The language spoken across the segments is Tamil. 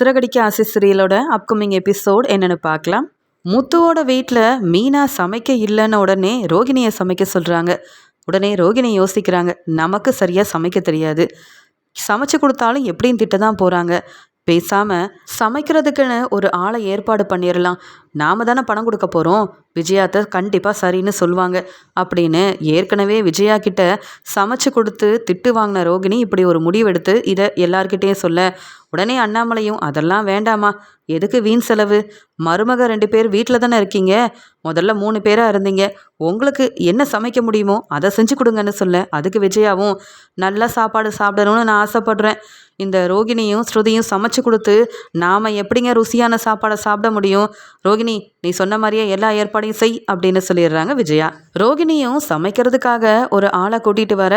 சிறகடிக்க ஆசை சீரியலோட அப்கமிங் எபிசோட் என்னென்னு பார்க்கலாம். முத்துவோட வீட்டில் மீனா சமைக்க இல்லைன்னு உடனே ரோகிணியை சமைக்க சொல்கிறாங்க. உடனே ரோகிணி யோசிக்கிறாங்க, நமக்கு சரியாக சமைக்க தெரியாது, சமைச்சு கொடுத்தாலும் எப்படின்னு திட்ட தான் போகிறாங்க. பேசாமல் சமைக்கிறதுக்குன்னு ஒரு ஆளை ஏற்பாடு பண்ணிடலாம், நாம தானே பணம் கொடுக்க போகிறோம், விஜயாத்த கண்டிப்பாக சரின்னு சொல்லுவாங்க அப்படின்னு ஏற்கனவே விஜயா கிட்ட சமைச்சு கொடுத்து திட்டு வாங்கின ரோகிணி இப்படி ஒரு முடிவெடுத்து இதை எல்லார்கிட்டேயும் சொல்ல, உடனே அண்ணாமலையும் அதெல்லாம் வேண்டாமா, எதுக்கு வீண் செலவு, மருமக 2 பேர் வீட்டில் தானே இருக்கீங்க, முதல்ல 3 பேராக இருந்தீங்க, உங்களுக்கு என்ன சமைக்க முடியுமோ அதை செஞ்சு கொடுங்கன்னு சொல்ல, அதுக்கு விஜயாவும் நல்ல சாப்பாடு சாப்பிடணும்னு நான் ஆசைப்படுறேன், இந்த ரோகிணியும் ஸ்ருதியும் சமைச்சு கொடுத்து நாம் எப்படிங்க ருசியான சாப்பாடை சாப்பிட முடியும், ரோகிணி நீ சொன்ன மாதிரியே எல்லா ஏற்பாடையும் செய் அப்படின்னு சொல்லிடுறாங்க விஜயா. ரோகிணியும் சமைக்கிறதுக்காக ஒரு ஆளை கூட்டிகிட்டு வர,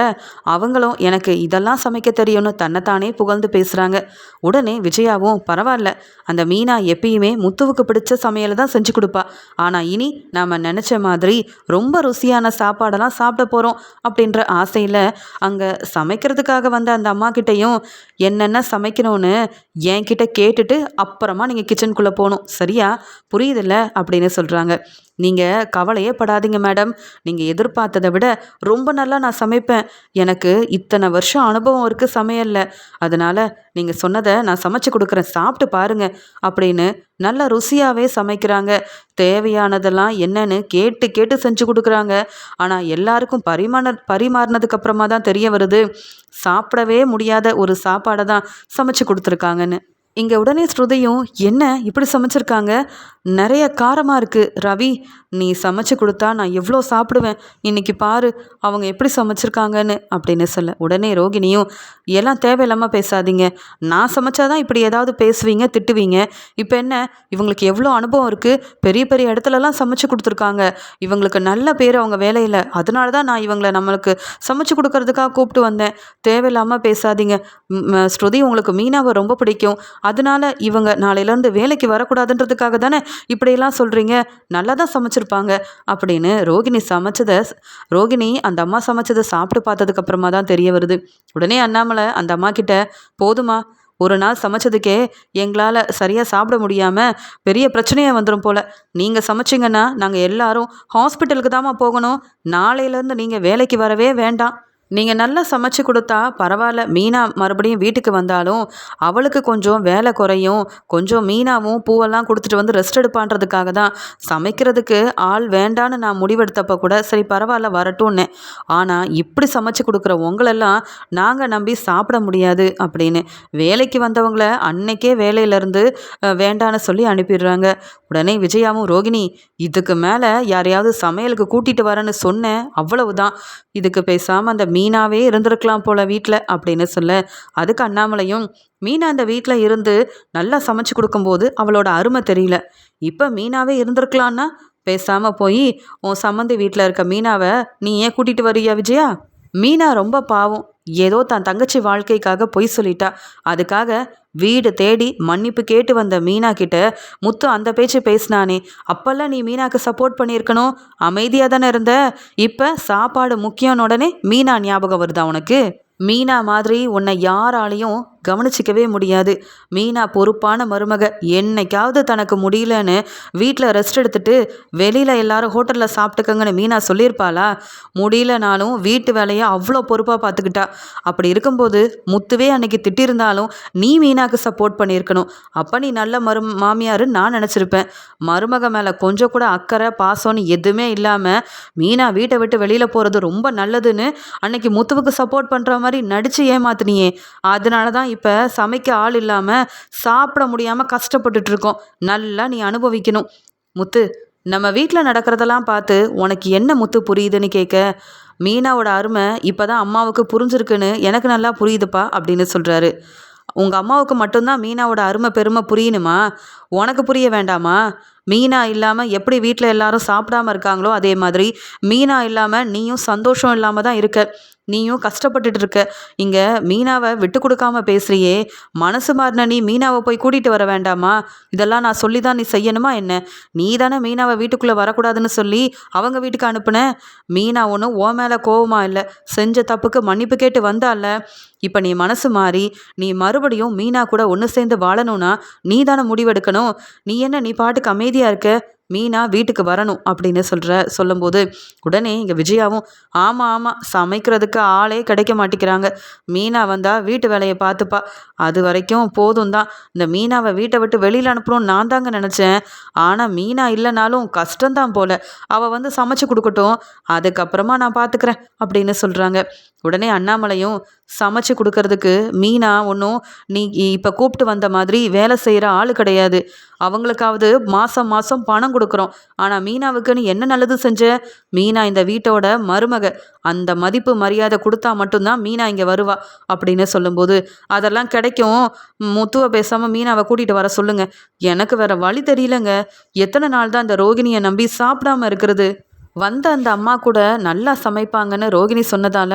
அவங்களும் எனக்கு இதெல்லாம் சமைக்க தெரியும்னு தன்னைத்தானே புகழ்ந்து பேசுகிறாங்க. உடனே விஜயாவும் பரவாயில்ல, அந்த மீனா எப்பயுமே முத்துவுக்கு பிடிச்ச சமையலை தான் செஞ்சு கொடுப்பா, ஆனால் இனி நாம் நினச்ச மாதிரி ரொம்ப ருசியான சாப்பாடெல்லாம் சாப்பிட போகிறோம் அப்படின்ற ஆசையில் அங்கே சமைக்கிறதுக்காக வந்த அந்த அம்மா கிட்டேயும் என்னென்ன சமைக்கணும்னு என்கிட்ட கேட்டுட்டு அப்புறமா நீங்கள் கிச்சனுக்குள்ளே போகணும், சரியா புரியுதில்ல அப்படின்னு சொல்கிறாங்க. நீங்கள் கவலையே படாதீங்க மேடம், நீங்கள் எதிர்பார்த்ததை விட ரொம்ப நல்லா நான் சமைப்பேன், எனக்கு இத்தனை வருஷம் அனுபவம் இருக்குது சமையலில், அதனால் நீங்கள் சொன்னதை நான் சமைச்சு கொடுக்குறேன், சாப்பிட்டு பாருங்க அப்படின்னு நல்ல ருசியாகவே சமைக்கிறாங்க. தேவையானதெல்லாம் என்னன்னு கேட்டு கேட்டு செஞ்சு கொடுக்குறாங்க. ஆனால் எல்லாருக்கும் பரிமாறினதுக்கு அப்புறமா தான் தெரிய வருது, சாப்பிடவே முடியாத ஒரு சாப்பாடை தான் சமைச்சு கொடுத்துருக்காங்கன்னு. இங்கே உடனே ஸ்ருதியும் என்ன இப்படி சமைச்சிருக்காங்க, நிறைய காரமாக இருக்குது, ரவி நீ சமைச்சு கொடுத்தா நான் எவ்வளோ சாப்பிடுவேன், இன்னைக்கு பாரு அவங்க எப்படி சமைச்சிருக்காங்கன்னு அப்படின்னு சொல்ல, உடனே ரோகிணியும் எல்லாம் தேவையில்லாமல் பேசாதீங்க, நான் சமைச்சாதான் இப்படி ஏதாவது பேசுவீங்க திட்டுவீங்க, இப்போ என்ன இவங்களுக்கு எவ்வளோ அனுபவம் இருக்குது, பெரிய பெரிய இடத்துலலாம் சமைச்சு கொடுத்துருக்காங்க, இவங்களுக்கு நல்ல பேர் அவங்க வேலையில், அதனால தான் நான் இவங்களை நம்மளுக்கு சமைச்சு கொடுக்கறதுக்காக கூப்பிட்டு வந்தேன், தேவையில்லாமல் பேசாதீங்க, ஸ்ருதி உங்களுக்கு மீனாவை ரொம்ப பிடிக்கும், அதனால இவங்க நாளையிலேருந்து வேலைக்கு வரக்கூடாதுன்றதுக்காக தானே இப்படியெல்லாம் சொல்கிறீங்க, நல்லா தான் சமைச்சிருப்பாங்க அப்படின்னு ரோகிணி அந்த அம்மா சமைச்சதை சாப்பிட்டு பார்த்ததுக்கப்புறமா தான் தெரிய வருது. உடனே அண்ணாமலை அந்த அம்மா கிட்ட போதுமா, ஒரு நாள் சமைச்சதுக்கே எங்களால் சரியாக சாப்பிட முடியாமல் பெரிய பிரச்சனையாக வந்துடும் போல், நீங்கள் சமைச்சிங்கன்னா நாங்கள் எல்லாரும் ஹாஸ்பிட்டலுக்கு தாம்மா போகணும், நாளையிலேருந்து நீங்கள் வேலைக்கு வரவே வேண்டாம், நீங்கள் நல்லா சமைச்சு கொடுத்தா பரவாயில்ல, மீனா மறுபடியும் வீட்டுக்கு வந்தாலும் அவளுக்கு கொஞ்சம் வேலை குறையும், கொஞ்சம் மீனாவும் பூவெல்லாம் கொடுத்துட்டு வந்து ரெஸ்ட் எடுப்பான்றதுக்காக தான் சமைக்கிறதுக்கு ஆள் வேண்டான்னு நான் முடிவெடுத்தப்போ கூட சரி பரவாயில்ல வரட்டும்னே, ஆனால் இப்படி சமைச்சு கொடுக்குற உங்களெல்லாம் நாங்கள் நம்பி சாப்பிட முடியாது அப்படின்னு வேலைக்கு வந்தவங்கள அன்னைக்கே வேலையிலேருந்து வேண்டான்னு சொல்லி அனுப்பிடுறாங்க. உடனே விஜயாவும் ரோகிணி இதுக்கு மேலே யாரையாவது சமையலுக்கு கூட்டிகிட்டு வரேன்னு சொன்னேன், அவ்வளவுதான், இதுக்கு பேசாமல் அந்த மீனாவே இருந்திருக்கலாம் போல வீட்டில் அப்படின்னு சொல்ல, அதுக்கு அண்ணாமலையும் மீனா அந்த வீட்டில் இருந்து நல்லா சமைச்சு கொடுக்கும்போது அவளோட அருமை தெரியல, இப்போ மீனாவே இருந்திருக்கலான்னா பேசாமல் போய் உன் சம்மந்தி வீட்டில் இருக்க மீனாவை நீ ஏன் கூட்டிகிட்டு வரியா விஜயா, மீனா ரொம்ப பாவம், ஏதோ தன் தங்கச்சி வாழ்க்கைக்காக பொய் சொல்லிட்டா, அதுக்காக வீடு தேடி மன்னிப்பு கேட்டு வந்த மீனா கிட்ட முத்து அந்த பேச்சு பேசினானே, அப்பெல்லாம் நீ மீனாக்கு சப்போர்ட் பண்ணியிருக்கணும், அமைதியாக தானே இருந்த, இப்போ சாப்பாடு முக்கியம்னு உடனே மீனா ஞாபகம் வருதா உனக்கு, மீனா மாதிரி உன்னை யாராலையும் கவனிச்சிக்கவே முடியாது, மீனா பொறுப்பான மருமக, என்னைக்காவது தனக்கு முடியலன்னு வீட்டில் ரெஸ்ட் எடுத்துட்டு வெளியில் எல்லாரும் ஹோட்டலில் சாப்பிட்டுக்கங்கன்னு மீனா சொல்லியிருப்பாளா, முடியலனாலும் வீட்டு வேலையை அவ்வளோ பொறுப்பாக பார்த்துக்கிட்டா, அப்படி இருக்கும்போது முத்துவே அன்னைக்கு திட்டிருந்தாலும் நீ மீனாக்கு சப்போர்ட் பண்ணியிருக்கணும், அப்போ நீ நல்ல மாமியாருன்னு நான் நினச்சிருப்பேன், மருமக மேலே கொஞ்சம் கூட அக்கறை பாசம்னு எதுவுமே இல்லாமல் மீனா வீட்டை விட்டு வெளியில் போகிறது ரொம்ப நல்லதுன்னு அன்னைக்கு முத்துவுக்கு சப்போர்ட் பண்ணுற மாதிரி நடித்து ஏமாத்தினியே, அதனால தான் இப்போ சமைக்க ஆள் இல்லாமல் சாப்பிட முடியாமல் கஷ்டப்பட்டுட்ருக்கோம், நல்லா நீ அனுபவிக்கணும், முத்து நம்ம வீட்டில் நடக்கிறதெல்லாம் பார்த்து உனக்கு என்ன முத்து புரியுதுன்னு கேட்க, மீனாவோட அருமை இப்போ தான் அம்மாவுக்கு புரிஞ்சிருக்குன்னு எனக்கு நல்லா புரியுதுப்பா அப்படின்னு சொல்கிறாரு. உங்கள் அம்மாவுக்கு மட்டும்தான் மீனாவோட அருமை பெருமை புரியணுமா, உனக்கு புரிய வேண்டாமா, மீனா இல்லாமல் எப்படி வீட்டில் எல்லாரும் சாப்பிடாமல் இருக்காங்களோ அதே மாதிரி மீனா இல்லாமல் நீயும் சந்தோஷம் இல்லாமல் தான் இருக்க, நீயும் கஷ்டப்பட்டுட்டு இருக்க. இங்கே மீனாவை விட்டு கொடுக்காம பேசுறியே, மனசு மாறின நீ மீனாவை போய் கூட்டிகிட்டு வர வேண்டாமா? இதெல்லாம் நான் சொல்லி தான் நீ செய்யணுமா என்ன? நீ தானே மீனாவை வீட்டுக்குள்ளே வரக்கூடாதுன்னு சொல்லி அவங்க வீட்டுக்கு அனுப்புன. மீனா ஒன்றும் ஓ மேலே கோவமா இல்லை, செஞ்ச தப்புக்கு மன்னிப்பு கேட்டு வந்தால. இப்போ நீ மனசு மாறி நீ மறுபடியும் மீனா கூட ஒன்று சேர்ந்து வாழணும்னா நீ தானே முடிவெடுக்கணும். நீ பாட்டுக்கு அமைதியாக இருக்க. மீனா வீட்டுக்கு வரணும் அப்படின்னு சொல்லும்போது உடனே இங்கே விஜயாவும், ஆமாம் ஆமாம், சமைக்கிறதுக்கு ஆளே கிடைக்க மாட்டேங்கிறாங்க. மீனா வந்தால் வீட்டு வேலையை பார்த்துப்பா, அது வரைக்கும் போதும் தான். இந்த மீனாவை வீட்டை விட்டு வெளியில் அனுப்பணும்னு நான் தாங்க நினச்சேன். ஆனால் மீனா இல்லைனாலும் கஷ்டம்தான் போல. அவள் வந்து சமைச்சு கொடுக்கட்டும், அதுக்கப்புறமா நான் பார்த்துக்கிறேன் அப்படின்னு சொல்கிறாங்க. உடனே அண்ணாமலையும், சமைச்சு கொடுக்கறதுக்கு மீனா ஒன்றும் நீ இப்போ கூப்பிட்டு வந்த மாதிரி வேலை செய்கிற ஆள் கிடையாது. அவங்களுக்காவது மாதம் மாதம் பணம் கொடுக்குறோம். ஆனால் மீனாவுக்கு நீ என்ன நல்லது செஞ்ச? மீனா இந்த வீட்டோட மருமக. அந்த மதிப்பு மரியாதை கொடுத்தா மட்டும்தான் மீனா இங்கே வருவா அப்படின்னு சொல்லும்போது, அதெல்லாம் கிடைக்கும். முத்துவை பேசாமல் மீனாவை கூட்டிகிட்டு வர சொல்லுங்க. எனக்கு வேற வழி தெரியலங்க. எத்தனை நாள் தான் இந்த ரோகிணியை நம்பி சாப்பிடாம இருக்கிறது? வந்த அந்த அம்மா கூட நல்லா சமைப்பாங்கன்னு ரோகிணி சொன்னதால்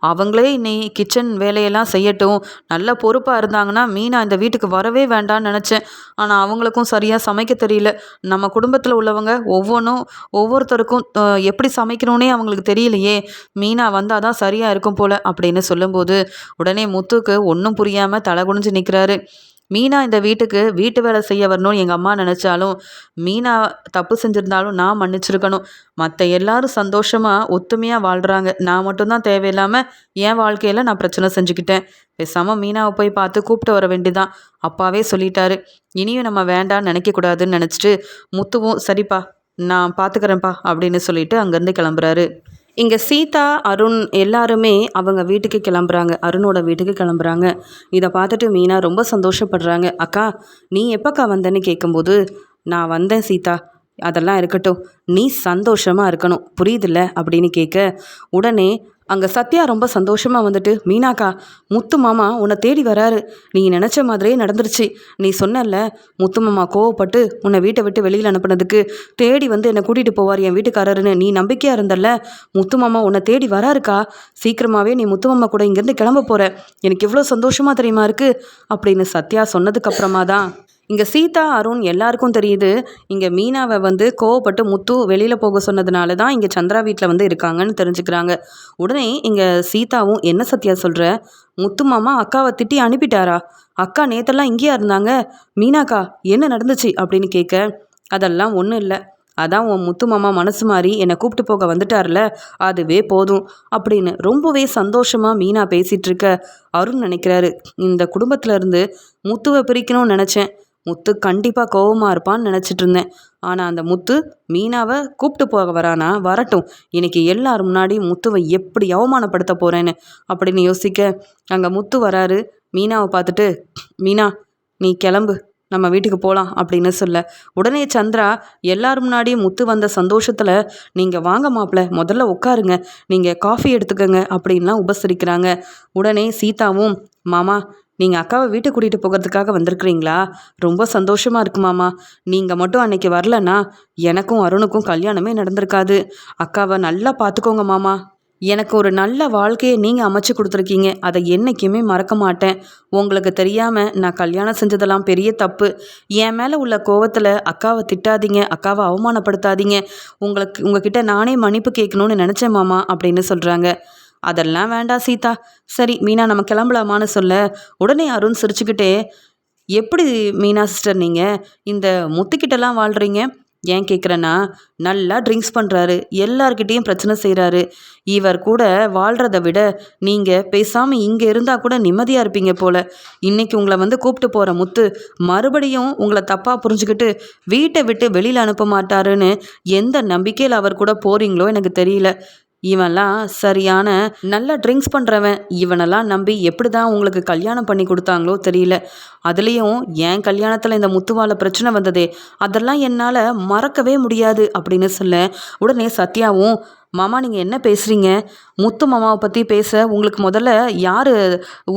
அவங்களே இன்னைக்கு கிச்சன் வேலையெல்லாம் செய்யட்டும், நல்ல பொறுப்பாக இருந்தாங்கன்னா மீனா இந்த வீட்டுக்கு வரவே வேண்டான்னு நினச்சேன். ஆனால் அவங்களுக்கும் சரியாக சமைக்க தெரியல. நம்ம குடும்பத்தில் உள்ளவங்க ஒவ்வொருத்தருக்கும் எப்படி சமைக்கணுன்னே அவங்களுக்கு தெரியலையே. மீனா வந்தால் தான் சரியாக இருக்கும் போல் அப்படின்னு சொல்லும்போது உடனே முத்துக்கு ஒன்றும் புரியாமல் தலை குனிஞ்சு நிற்கிறாரு. மீனா இந்த வீட்டுக்கு வீட்டு வேலை செய்ய வரணும்னு எங்கள் அம்மா நினச்சாலும், மீனா தப்பு செஞ்சுருந்தாலும் நான் மன்னிச்சிருக்கணும். மற்ற எல்லாரும் சந்தோஷமாக ஒத்துமையாக வாழ்கிறாங்க, நான் மட்டும்தான் தேவையில்லாமல் என் வாழ்க்கையில் நான் பிரச்சனை செஞ்சுக்கிட்டேன். பேசாமல் மீனாவை போய் பார்த்து கூப்பிட்டு வர வேண்டிதான். அப்பாவே சொல்லிட்டாரு, இனியும் நம்ம வேண்டான்னு நினைக்கக்கூடாதுன்னு நினச்சிட்டு முத்துவும் சரிப்பா நான் பார்த்துக்கிறேன்ப்பா அப்படின்னு சொல்லிட்டு அங்கேருந்து கிளம்புறாரு. இங்கே சீதா, அருண் எல்லாருமே அவங்க வீட்டுக்கு கிளம்புறாங்க, அருணோட வீட்டுக்கு கிளம்புறாங்க. இதை பார்த்துட்டு மீனா ரொம்ப சந்தோஷப்படுறாங்க. அக்கா, நீ எப்போக்கா வந்தேன்னு கேட்கும்போது, நான் வந்தேன் சீதா, அதெல்லாம் இருக்கட்டும், நீ சந்தோஷமாக இருக்கணும், புரியுதில்ல அப்படின்னு கேட்க, உடனே அங்கே சத்யா ரொம்ப சந்தோஷமாக வந்துட்டு, மீனாக்கா, முத்து மாமா உன்னை தேடி வராரு, நீ நினச்ச மாதிரியே நடந்துருச்சு. நீ சொன்னல முத்து மாமா கோவப்பட்டு உன்னை வீட்டை விட்டு வெளியில் அனுப்புனதுக்கு தேடி வந்து என்னை கூட்டிகிட்டு போவார் என் வீட்டுக்காரருன்னு நீ நம்பிக்கையாக இருந்தல்ல, முத்து மாமா உன்னை தேடி வராருக்கா. சீக்கிரமாகவே நீ முத்து மாமா கூட இங்கேருந்து கிளம்ப போகிற. எனக்கு எவ்வளோ சந்தோஷமாக தெரியுமா இருக்குது அப்படின்னு சத்யா சொன்னதுக்கப்புறமா தான் இங்கே சீதா, அருண் எல்லாருக்கும் தெரியுது, இங்கே மீனாவை வந்து கோவப்பட்டு முத்து வெளியில் போக சொன்னதுனால தான் இங்கே சந்திரா வீட்டில் வந்து இருக்காங்கன்னு தெரிஞ்சுக்கிறாங்க. உடனே இங்கே சீதாவும், என்ன சத்யா சொல்கிற? முத்து மாமா அக்காவை திட்டி அனுப்பிட்டாரா? அக்கா நேத்தெல்லாம் இங்கேயா இருந்தாங்க? மீனாக்கா என்ன நடந்துச்சு அப்படின்னு கேட்க, அதெல்லாம் ஒன்றும் இல்லை, அதான் உன் முத்து மாமா மனசு மாறி என்னை கூப்பிட்டு போக வந்துட்டார்ல, அதுவே போதும் அப்படின்னு ரொம்பவே சந்தோஷமாக மீனா பேசிகிட்டு இருக்க அருண் நினைக்கிறாரு, இந்த குடும்பத்தில் இருந்து முத்துவை பிரிக்கணும்னு நினச்சேன். முத்து கண்டிப்பாக கோவமாக இருப்பான்னு நினச்சிட்டு இருந்தேன். ஆனால் அந்த முத்து மீனாவை கூப்பிட்டு போக வரானா, வரட்டும், இன்னைக்கு எல்லாரும் முன்னாடி முத்துவை எப்படி அவமானப்படுத்த போகிறேன்னு அப்படின்னு யோசிக்க, அங்கே முத்து வராரு. மீனாவை பார்த்துட்டு, மீனா நீ கிளம்பு, நம்ம வீட்டுக்கு போகலாம் அப்படின்னு சொல்ல, உடனே சந்திரா எல்லாரும் முன்னாடி முத்து வந்த சந்தோஷத்தில், நீங்கள் வாங்க மாப்பிள்ள, முதல்ல உட்காருங்க, நீங்கள் காஃபி எடுத்துக்கங்க அப்படின்லாம் உபசரிக்கிறாங்க. உடனே சீதாவும், மாமா நீங்கள் அக்காவை வீட்டுக்கு கூட்டிகிட்டு போகிறதுக்காக வந்திருக்கிறீங்களா? ரொம்ப சந்தோஷமாக இருக்கு மாமா. நீங்கள் மட்டும் அன்னைக்கு வரலன்னா எனக்கும் அருணுக்கும் கல்யாணமே நடந்திருக்காது. அக்காவை நல்லா பார்த்துக்கோங்க மாமா. எனக்கு ஒரு நல்ல வாழ்க்கையை நீங்கள் அமைச்சு கொடுத்துருக்கீங்க, அதை என்றைக்குமே மறக்க மாட்டேன். உங்களுக்கு தெரியாமல் நான் கல்யாணம் செஞ்சதெல்லாம் பெரிய தப்பு. என் மேலே உள்ள கோவத்தில் அக்காவை திட்டாதீங்க, அக்காவை அவமானப்படுத்தாதீங்க. உங்ககிட்ட நானே மன்னிப்பு கேட்கணும்னு நினச்சேன் மாமா அப்படின்னு சொல்கிறாங்க. அதெல்லாம் வேண்டாம் சீதா, சரி மீனா நம்ம கிளம்பலாமான்னு சொல்ல, உடனே அருண் சிரிச்சுக்கிட்டே, எப்படி மீனா சிஸ்டர் நீங்கள் இந்த முத்துக்கிட்டலாம் வாழ்கிறீங்க? ஏன் கேட்குறேன்னா, நல்லா ட்ரிங்க்ஸ் பண்ணுறாரு, எல்லார்கிட்டேயும் பிரச்சனை செய்கிறாரு. இவர் கூட வாழ்கிறத விட நீங்கள் பேசாமல் இங்கே இருந்தால் கூட நிம்மதியாக இருப்பீங்க போல். இன்றைக்கி உங்களை வந்து கூப்பிட்டு போகிற முத்து மறுபடியும் உங்களை தப்பாக புரிஞ்சுக்கிட்டு வீட்டை விட்டு வெளியில் அனுப்ப மாட்டாருன்னு எந்த நம்பிக்கையில் அவர் கூட போகிறீங்களோ எனக்கு தெரியல. இவன்லாம் சரியான நல்லா ட்ரிங்க்ஸ் பண்ணுறவன். இவனெல்லாம் நம்பி எப்படி தான் உங்களுக்கு கல்யாணம் பண்ணி கொடுத்தாங்களோ தெரியல. அதுலேயும் என் கல்யாணத்தில் இந்த முத்துவால பிரச்சனை வந்ததே, அதெல்லாம் என்னால் மறக்கவே முடியாது அப்படின்னு சொல்ல, உடனே சத்யாவும், மாமா நீங்கள் என்ன பேசுகிறீங்க? முத்து மாமாவை பற்றி பேச உங்களுக்கு முதல்ல யார்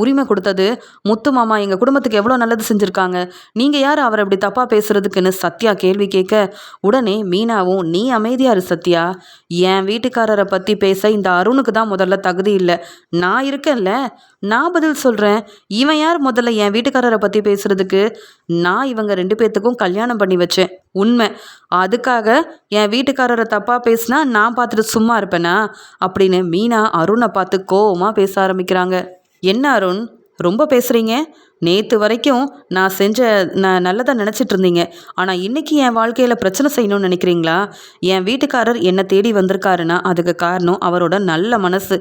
உரிமை கொடுத்தது? முத்து மாமா எங்கள் குடும்பத்துக்கு எவ்வளோ நல்லது செஞ்சுருக்காங்க. நீங்கள் யார் அவரை இப்படி தப்பாக பேசுகிறதுக்குன்னு சத்யா கேள்வி கேட்க, உடனே மீனாவும், நீ அமைதியா இரு சத்யா. என் வீட்டுக்காரரை பற்றி பேச இந்த அருணுக்கு தான் முதல்ல தகுதி இல்லை. நான் இருக்கேன்ல, நான் பதில் சொல்கிறேன். இவன் யார் முதல்ல என் வீட்டுக்காரரை பற்றி பேசுகிறதுக்கு? நான் இவங்க 2 பேர்த்துக்கும் கல்யாணம் பண்ணி வச்சேன், உண்மை. அதுக்காக என் வீட்டுக்காரரை தப்பாக பேசினா நான் பார்த்துட்டு சும்மா இருப்பேனா? அப்படின்னு மீனா அருணை பார்த்து கோவமாக பேச ஆரம்பிக்கிறாங்க. என்ன அருண், ரொம்ப பேசுகிறீங்க? நேற்று வரைக்கும் நான் நல்லதாக நினச்சிட்டு இருந்தீங்க. ஆனால் இன்றைக்கி என் வாழ்க்கையில் பிரச்சனை செய்யணும்னு நினைக்கிறீங்களா? என் வீட்டுக்காரர் என்னை தேடி வந்திருக்காருன்னா அதுக்கு காரணம் அவரோட நல்ல மனசு.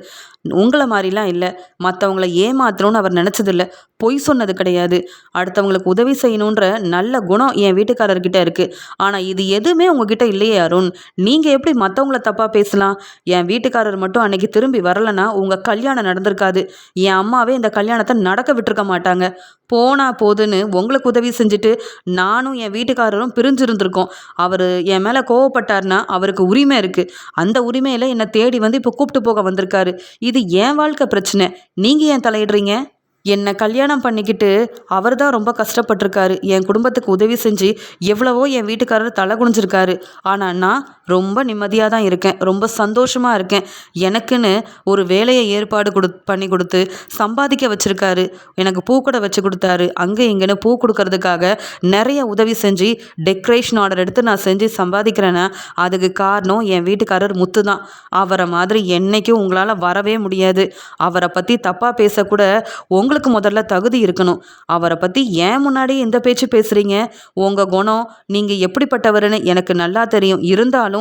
உங்களை மாதிரிலாம் இல்லை. மற்றவங்கள ஏமாத்தணும்னு அவர் நினச்சதில்ல. பொய் சொன்னது கிடையாது. அடுத்தவங்களுக்கு உதவி செய்யணுன்ற நல்ல குணம் என் வீட்டுக்காரர்கிட்ட இருக்குது. ஆனால் இது எதுவுமே உங்ககிட்ட இல்லையே அருண். நீங்கள் எப்படி மற்றவங்கள தப்பாக பேசலாம்? என் வீட்டுக்காரர் மட்டும் அன்னைக்கு திரும்பி வரலைன்னா உங்கள் கல்யாணம் நடந்திருக்காது. என் அம்மாவே இந்த கல்யாணத்தை நடக்க விட்டுருக்க மாட்டாங்க. போனா போதுன்னு உங்களுக்கு உதவி செஞ்சுட்டு நானும் என் வீட்டுக்காரரும் பிரிஞ்சிருந்திருக்கோம். அவர் என் மேலே கோவப்பட்டார்னா அவருக்கு உரிமை இருக்குது. அந்த உரிமையில் என்னை தேடி வந்து இப்போ கூப்பிட்டு போக வந்திருக்காரு. இது என் வாழ்க்கை பிரச்சனை. நீங்கள் ஏன் தலையிடுறீங்க? என்னை கல்யாணம் பண்ணிக்கிட்டு அவர் தான் ரொம்ப கஷ்டப்பட்டிருக்காரு. என் குடும்பத்துக்கு உதவி செஞ்சு எவ்வளவோ என் வீட்டுக்காரர் தலை குனிஞ்சிருக்காரு. ஆனால் நான் ரொம்ப நிம்மதியாக தான் இருக்கேன். ரொம்ப சந்தோஷமாக இருக்கேன். எனக்குன்னு ஒரு வேலையை ஏற்பாடு பண்ணி கொடுத்து சம்பாதிக்க வச்சுருக்காரு. எனக்கு பூக்கடை வச்சு கொடுத்தாரு. அங்கே இங்கேன்னு பூ கொடுக்கறதுக்காக நிறைய உதவி செஞ்சு டெக்கரேஷன் ஆர்டர் எடுத்து நான் செஞ்சு சம்பாதிக்கிறேன்னா அதுக்கு காரணம் என் வீட்டுக்காரர் முத்து தான். அவரை மாதிரி என்றைக்கும் உங்களால் வரவே முடியாது. அவரை பற்றி தப்பாக பேசக்கூட உங்களுக்கு முதல்ல தகுதி இருக்கணும். அவரை பற்றி ஏன் முன்னாடி இந்த பேச்சு பேசுகிறீங்க? உங்கள் குணம், நீங்கள் எப்படிப்பட்டவருன்னு எனக்கு நல்லா தெரியும். இருந்தாலும்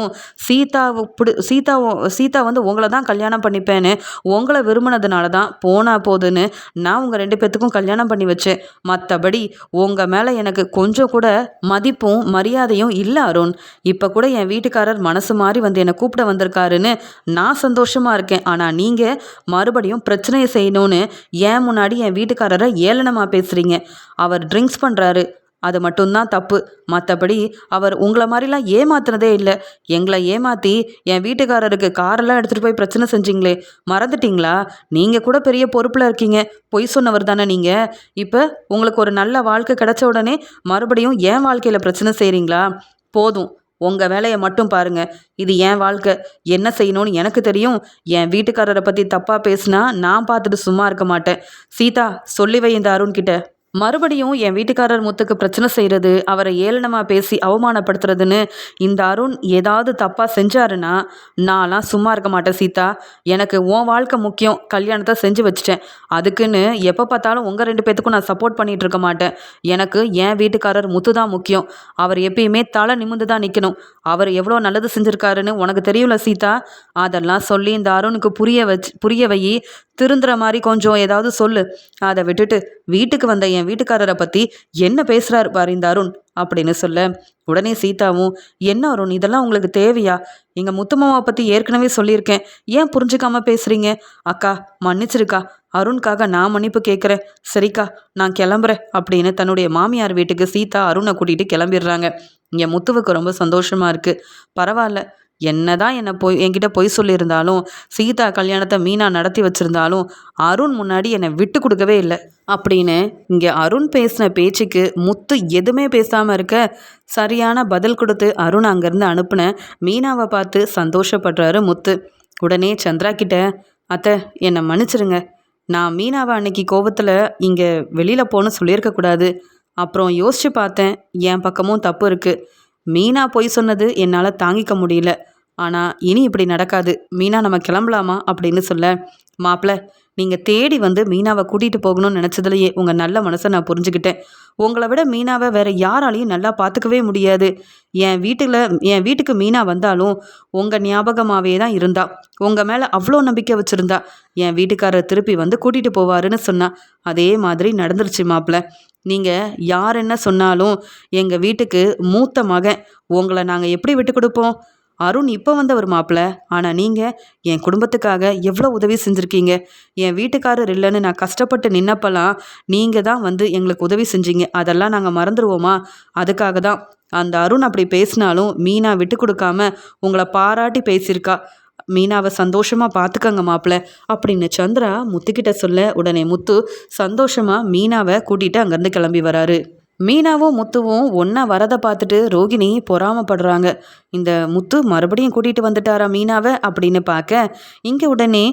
சீதா வந்து உங்களை தான் கல்யாணம் பண்ணிப்பேன்னு உங்களை விரும்பினதுனால தான் போனா போதுன்னு நான் உங்கள் 2 பேர்த்துக்கும் கல்யாணம் பண்ணி வச்சேன். மற்றபடி உங்கள் மேலே எனக்கு கொஞ்சம் கூட மதிப்பும் மரியாதையும் இல்லை அருண். இப்போ கூட என் வீட்டுக்காரர் மனசு மாறி வந்து என்னை கூப்பிட வந்திருக்காருன்னு நான் சந்தோஷமாக இருக்கேன். ஆனால் நீங்கள் மறுபடியும் பிரச்சனையை செய்யணும்னு ஏன் முன்னாடி என் வீட்டுக்காரரை ஏளனமாக பேசுகிறீங்க. அவர் ட்ரிங்க்ஸ் பண்ணுறாரு, அது மட்டும்தான் தப்பு. மற்றபடி அவர் உங்களை மாதிரிலாம் ஏமாத்துனதே இல்லை. எங்களை ஏமாற்றி என் வீட்டுக்காரருக்கு காரெல்லாம் எடுத்துகிட்டு போய் பிரச்சனை செஞ்சீங்களே, மறந்துட்டீங்களா? நீங்கள் கூட பெரிய பொறுப்பில் இருக்கீங்க. பொய் சொன்னவர் தானே நீங்கள். இப்போ உங்களுக்கு ஒரு நல்ல வாழ்க்கை கிடைச்ச உடனே மறுபடியும் என் வாழ்க்கையில் பிரச்சனை செய்கிறீங்களா? போதும், உங்கள் வேலையை மட்டும் பாருங்க. இது என் வாழ்க்கை. என்ன செய்யணும்னு எனக்கு தெரியும். என் வீட்டுக்காரரை பற்றி தப்பாக பேசினா நான் பார்த்துட்டு சும்மா இருக்க மாட்டேன். சீதா, சொல்லி வை இந்த அருண்கிட்ட. மறுபடியும் என் வீட்டுக்காரர் முத்துக்கு பிரச்சனை செய்கிறது, அவரை ஏளனமாக பேசி அவமானப்படுத்துறதுன்னு இந்த அருண் ஏதாவது தப்பாக செஞ்சாருன்னா நான்லாம் சும்மா இருக்க மாட்டேன் சீதா. எனக்கு உன் வாழ்க்கை முக்கியம். கல்யாணத்தை செஞ்சு வச்சிட்டேன். அதுக்குன்னு எப்போ பார்த்தாலும் உங்கள் 2 பேத்துக்கும் நான் சப்போர்ட் பண்ணிகிட்டு இருக்க மாட்டேன். எனக்கு என் வீட்டுக்காரர் முத்து தான் முக்கியம். அவர் எப்பயுமே தலை நிமிந்து தான் நிற்கணும். அவர் எவ்வளோ நல்லது செஞ்சுருக்காருன்னு உனக்கு தெரியும்ல சீதா. அதெல்லாம் சொல்லி இந்த அருணுக்கு புரிய வை. திருந்துற மாதிரி கொஞ்சம் ஏதாவது சொல்லு. அதை விட்டுட்டு வீட்டுக்கு வந்த என் வீட்டுக்காரரை பற்றி என்ன பேசுகிறாரு பாரு இந்த அருண் அப்படின்னு சொல்ல, உடனே சீதாவும், என்ன அருண் இதெல்லாம் உங்களுக்கு தேவையா? எங்கள் முத்துமாவை பற்றி ஏற்கனவே சொல்லியிருக்கேன். ஏன் புரிஞ்சுக்காம பேசுகிறீங்க? அக்கா மன்னிச்சிருக்கா. அருண்காக நான் மன்னிப்பு கேட்குறேன். சரிக்கா, நான் கிளம்புறேன் அப்படின்னு தன்னுடைய மாமியார் வீட்டுக்கு சீதா அருணை கூட்டிகிட்டு கிளம்பிடுறாங்க. இங்கே முத்துவுக்கு ரொம்ப சந்தோஷமாக இருக்குது. பரவாயில்ல, என்னதான் என்கிட்ட பொய் சொல்லியிருந்தாலும் சீதா கல்யாணத்தை மீனா நடத்தி வச்சிருந்தாலும் அருண் முன்னாடி என்னை விட்டு கொடுக்கவே இல்லை அப்படின்னு இங்கே அருண் பேசின பேச்சுக்கு முத்து எதுவுமே பேசாமல் இருக்க சரியான பதில் கொடுத்து அருண் அங்கேருந்து அனுப்புன மீனாவை பார்த்து சந்தோஷப்படுறாரு முத்து. உடனே சந்திரா கிட்ட, அத்தை என்னை மன்னிச்சிருங்க. நான் மீனாவை அன்னைக்கு கோபத்தில் இங்கே வெளியில் போகணும்னு சொல்லியிருக்கக்கூடாது. அப்புறம் யோசித்து பார்த்தேன், என் பக்கமும் தப்பு இருக்குது. மீனா பொய் சொன்னது என்னால் தாங்கிக்க முடியல. ஆனால் இனி இப்படி நடக்காது. மீனா நம்ம கிளம்பலாமா அப்படின்னு சொல்ல, மாப்பிள்ள நீங்கள் தேடி வந்து மீனாவை கூட்டிகிட்டு போகணும்னு நினச்சதுலையே உங்கள் நல்ல மனசை நான் புரிஞ்சுக்கிட்டேன். உங்களை விட மீனாவை வேறு யாராலையும் நல்லா பார்த்துக்கவே முடியாது. என் வீட்டுக்கு மீனா வந்தாலும் உங்கள் ஞாபகமாகவே தான் இருந்தா. உங்கள் மேலே அவ்வளோ நம்பிக்கை வச்சுருந்தா. என் வீட்டுக்காரர் திருப்பி வந்து கூட்டிகிட்டு போவாருன்னு சொன்னா. அதே மாதிரி நடந்துருச்சு மாப்பிள்ள. நீங்கள் யார் என்ன சொன்னாலும் எங்கள் வீட்டுக்கு மூத்த மகன். உங்களை நாங்கள் எப்படி விட்டு கொடுப்போம்? அருண் இப்போ வந்தவர் மாப்பிள்ள. ஆனால் நீங்கள் என் குடும்பத்துக்காக எவ்வளோ உதவி செஞ்சுருக்கீங்க. என் வீட்டுக்காரர் இல்லைன்னு நான் கஷ்டப்பட்டு நின்னப்பெல்லாம் நீங்கள் தான் வந்து எங்களுக்கு உதவி செஞ்சீங்க. அதெல்லாம் நாங்கள் மறந்துடுவோமா? அதுக்காக தான் அந்த அருண் அப்படி பேசினாலும் மீனா விட்டு கொடுக்காம உங்களை பாராட்டி பேசியிருக்கா. மீனாவை சந்தோஷமாக பார்த்துக்கங்க மாப்பிள்ள அப்படின்னு சந்திரா முத்துக்கிட்ட சொல்ல உடனே முத்து சந்தோஷமாக மீனாவை கூட்டிகிட்டு அங்கேருந்து கிளம்பி வராரு. மீனாவும் முத்துவும் ஒன்றா வரதை பார்த்துட்டு ரோகிணி பொறாமப்படுறாங்க. இந்த முத்து மறுபடியும் கூட்டிகிட்டு வந்துட்டாரா மீனாவை அப்படின்னு பார்க்க இங்கே உடனே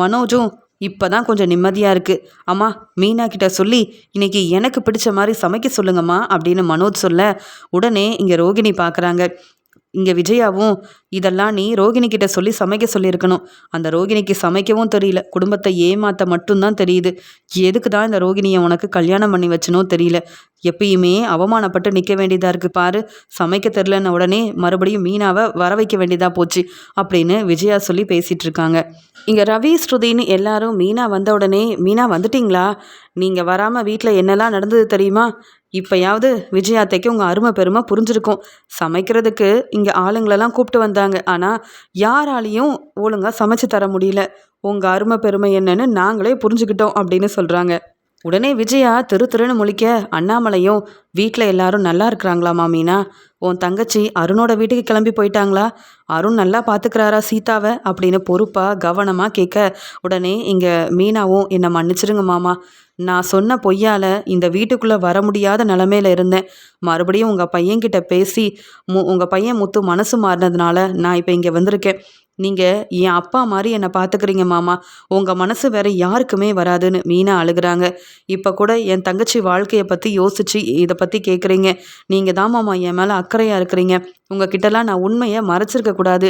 மனோஜும் இப்போ தான் கொஞ்சம் நிம்மதியாக இருக்குது. அம்மா மீனா கிட்ட சொல்லி இன்னைக்கு எனக்கு பிடிச்ச மாதிரி சமைக்க சொல்லுங்கம்மா அப்படின்னு மனோஜ் சொல்ல உடனே இங்கே ரோகிணி பார்க்குறாங்க. இங்கே விஜயாவும் இதெல்லாம் நீ ரோகிணி கிட்ட சொல்லி சமைக்க சொல்லியிருக்கணும். அந்த ரோகிணிக்கு சமைக்கவும் தெரியல, குடும்பத்தை ஏமாற்ற மட்டும்தான் தெரியுது. எதுக்கு தான் இந்த ரோகிணியை உனக்கு கல்யாணம் பண்ணி வச்சனோ தெரியல. எப்பயுமே அவமானப்பட்டு நிற்க வேண்டியதாக இருக்குது பாரு. சமைக்க தெரிலன்னு உடனே மறுபடியும் மீனாவை வர வைக்க வேண்டியதாக போச்சு அப்படின்னு விஜயா சொல்லி பேசிகிட்டு இருக்காங்க. இங்கே ரவி ஸ்ருதின்னு எல்லாரும் மீனா வந்த உடனே மீனா வந்துட்டிங்களா, நீங்கள் வராமல் வீட்டில் என்னெல்லாம் நடந்தது தெரியுமா, இப்போயாவது விஜயாத்தைக்கு உங்கள் அருமை பெருமை புரிஞ்சிருக்கும். சமைக்கிறதுக்கு இங்கே ஆளுங்களெல்லாம் கூப்பிட்டு வந்தாங்க, ஆனால் யாராலையும் ஒழுங்காக சமைச்சு தர முடியல. உங்கள் அருமை பெருமை என்னன்னு நாங்களே புரிஞ்சுக்கிட்டோம் அப்படின்னு சொல்கிறாங்க. உடனே விஜயா திருன்னு முழிக்க அண்ணாமலையும் வீட்டில் எல்லாரும் நல்லா இருக்கிறாங்களாமா மீனா, உன் தங்கச்சி அருணோட வீட்டுக்கு கிளம்பி போயிட்டாங்களா, அருண் நல்லா பார்த்துக்கிறாரா சீதாவை அப்படின்னு பொறுப்பாக கவனமாக கேட்க உடனே இங்கே மீனாவும் என்னை மன்னிச்சிருங்க மாமா, நான் சொன்ன பொய்யால் இந்த வீட்டுக்குள்ளே வர முடியாத நிலமையில இருந்தேன். மறுபடியும் உங்கள் பையன்கிட்ட பேசி உங்கள் பையன் முத்து மனசு மாறினதுனால நான் இப்போ இங்கே வந்திருக்கேன். நீங்கள் என் அப்பா மாதிரி என்னை பார்த்துக்கிறீங்க மாமா, உங்கள் மனசு வேற யாருக்குமே வராதுன்னு மீனா அழுகிறாங்க. இப்போ கூட என் தங்கச்சி வாழ்க்கையை பற்றி யோசித்து இதை பற்றி கேட்குறீங்க. நீங்கள் தான் மாமா என் மேலே அக்கறையாக இருக்கிறீங்க. உங்ககிட்டலாம் நான் உண்மையை மறைச்சிருக்கக்கூடாது,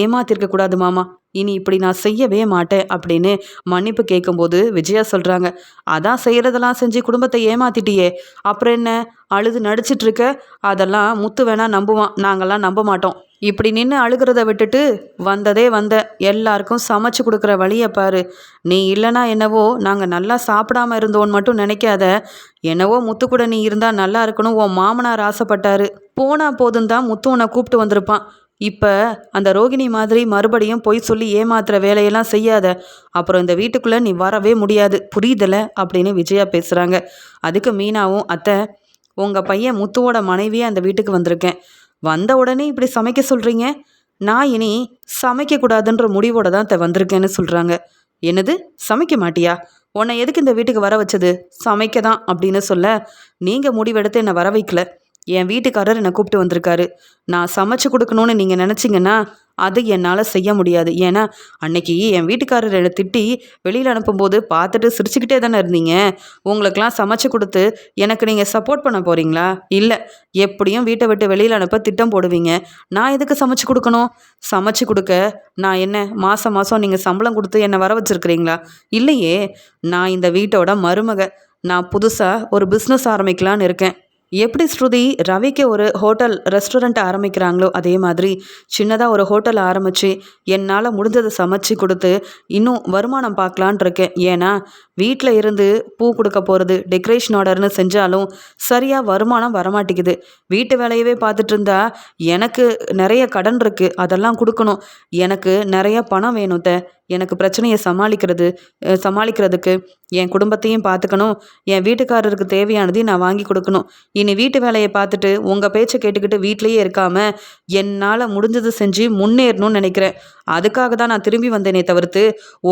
ஏமாத்திருக்கக்கூடாது மாமா. இனி இப்படி நான் செய்யவே மாட்டேன் அப்படின்னு மன்னிப்பு கேட்கும்போது விஜயா சொல்கிறாங்க, அதான் செய்கிறதெல்லாம் செஞ்சு குடும்பத்தை ஏமாத்திட்டியே, அப்புறம் என்ன அழுது நடிச்சிட்ருக்க, அதெல்லாம் முத்து வேணா நம்புவான், நாங்கள்லாம் நம்ப மாட்டோம். இப்படி நின்று அழுகிறத விட்டுட்டு வந்ததே வந்த எல்லாருக்கும் சமைச்சு கொடுக்குற வழியை பாரு. நீ இல்லைனா என்னவோ நாங்கள் நல்லா சாப்பிடாம இருந்தோன்னு மட்டும் நினைக்காத. என்னவோ முத்து கூட நீ இருந்தால் நல்லா இருக்கணும் உன் மாமனார் ஆசைப்பட்டாரு. போனா போதும் தான் முத்து உன்னை கூப்பிட்டு வந்திருப்பான். இப்போ அந்த ரோகிணி மாதிரி மறுபடியும் பொய் சொல்லி ஏமாத்துற வேலையெல்லாம் செய்யாத, அப்புறம் இந்த வீட்டுக்குள்ளே நீ வரவே முடியாது, புரியுதல அப்படின்னு விஜயா பேசுகிறாங்க. அதுக்கு மீனாவும் அத்தை, உங்கள் பையன் முத்துவோட மனைவியே அந்த வீட்டுக்கு வந்திருக்கேன், வந்த உடனே இப்படி சமைக்க சொல்கிறீங்க, நான் இனி சமைக்கக்கூடாதுன்ற முடிவோட தான் வந்திருக்கேன்னு சொல்கிறாங்க. என்னது சமைக்க மாட்டியா, உன்னை எதுக்கு இந்த வீட்டுக்கு வர வச்சது, சமைக்க தான் அப்படின்னு சொல்ல, நீங்கள் முடிவெடுத்து என்னை வர வைக்கல, என் வீட்டுக்காரர் என்னை கூப்பிட்டு வந்திருக்காரு. நான் சமைச்சு கொடுக்கணும்னு நீங்கள் நினச்சிங்கன்னா அது என்னால் செய்ய முடியாது. ஏன்னா அன்னைக்கு என் வீட்டுக்காரர் என்னை திட்டி வெளியில் அனுப்பும்போது பார்த்துட்டு சிரிச்சுக்கிட்டே தானே இருந்தீங்க. உங்களுக்கெல்லாம் சமைச்சு கொடுத்து எனக்கு நீங்கள் சப்போர்ட் பண்ண போகிறீங்களா? இல்லை, எப்படியும் வீட்டை விட்டு வெளியில் அனுப்ப திட்டம் போடுவீங்க. நான் எதுக்கு சமைச்சு கொடுக்கணும்? சமைச்சு கொடுக்க நான் என்ன மாதம் மாதம் நீங்கள் சம்பளம் கொடுத்து என்னை வர வச்சுருக்கிறீங்களா? இல்லையே, நான் இந்த வீட்டோட மருமக. நான் புதுசாக ஒரு பிஸ்னஸ் ஆரம்பிக்கலான்னு இருக்கேன். எப்படி ஸ்ருதி ரவிக்கு ஒரு ஹோட்டல் ரெஸ்டாரண்ட் ஆரம்பிக்கிறாங்களோ அதே மாதிரி சின்னதாக ஒரு ஹோட்டல் ஆரம்பித்து என்னால் முடிஞ்சதை சமைச்சு கொடுத்து இன்னும் வருமானம் பார்க்கலான் இருக்கேன். ஏன்னா வீட்டில் இருந்து பூ கொடுக்க போகிறது டெக்கரேஷன் ஆர்டர்னு செஞ்சாலும் சரியாக வருமானம் வரமாட்டேங்குது. வீட்டு வேலையவே பார்த்துட்டு இருந்தா எனக்கு நிறைய கடன் இருக்குது, அதெல்லாம் கொடுக்கணும். எனக்கு நிறைய பணம் வேணும். எனக்கு பிரச்சனையை சமாளிக்கிறதுக்கு என் குடும்பத்தையும் பார்த்துக்கணும், என் வீட்டுக்காரருக்கு தேவையானதையும் நான் வாங்கி கொடுக்கணும். இனி வீட்டு வேலையை பார்த்துட்டு உங்கள் பேச்சை கேட்டுக்கிட்டு வீட்லேயே இருக்காமல் என்னால் முடிஞ்சது செஞ்சு முன்னேறணும்னு நினைக்கிறேன். அதுக்காக தான் நான் திரும்பி வந்தேனே தவிர்த்து